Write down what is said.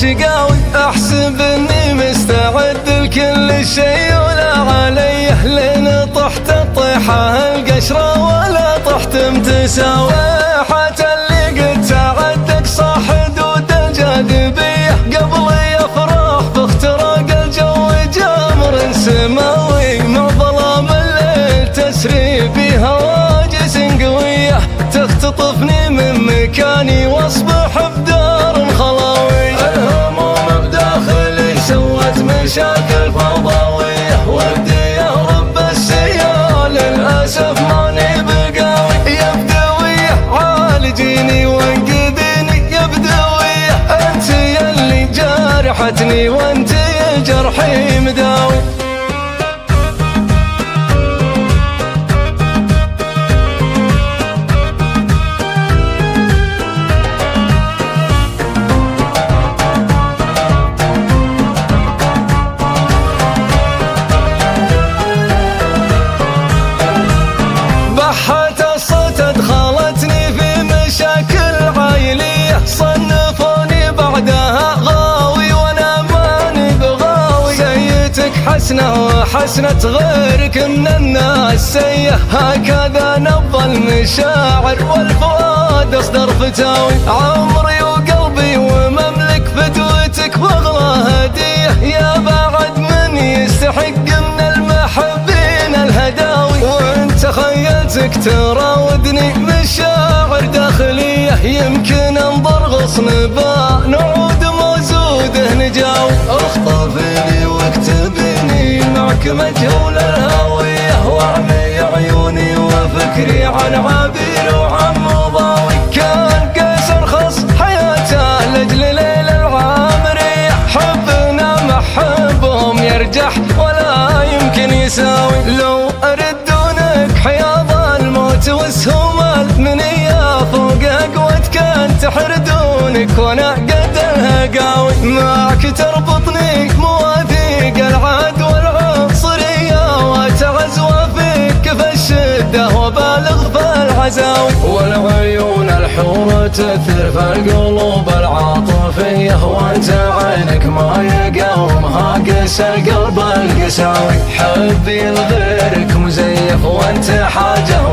شقاوي. احسب اني مستعد لكل شيء ولا علي، لين طحت الطيحة القشرة ولا طحت متساوي. حتى اللي قد تعدك صح حدود الجاذبية، قبل يفرح باختراق الجو جمر سماوي. مع ظلام الليل تسري بهواجس قوية، تختطفني من مكاني واصبح بدار خلاوي. الهموم بداخلي سوت مشاكل فوضوية، ودي يا رب السيال للأسف ماني بقاوي. يا بدوية عالجيني وانقذيني يا بدوية، انت يلي جارحتني وانت جرحي مداوي. بحت الصوت ادخلتني في مشاكل عائلية، صنفوني بعدها غاوي وانا ماني بغاوي. سيتك حسنة وحسنة غيرك من الناس سيئة، هكذا نبض المشاعر والفؤاد اصدر فتاوي. عمري وقلبي ومملك فدوتك واغلى هدية، يا بعد من يستحق من المحبين الهداوي. وانت خيلتك تراودني مشاعر داخلية، يمكن انظر غصن با نعود موزوده نجاوي. اخطفيني واكتبيني معك مجهول الهوية، واعمي عيوني وفكري عن عبير وعن مضاوي. كان قيصر خص حياته لاجل ليلى العامرية، حبنا محبهم يرجح ولا يمكن يساوي. لو اردونك حياض الموت وسهم المنية، فوق قوتك انت تحردونك وانا قد الهقاوي. معك تربطني مواثيق العهد والعنصرية، واتعز وفيك في الشدة وبالغ في العزاوي. والعيون الحورة تثر في القلوب العاطفية، وانت عينك ما يقاومها قس القلب القساوي. حبي لغيرك مزيف وانت حاجة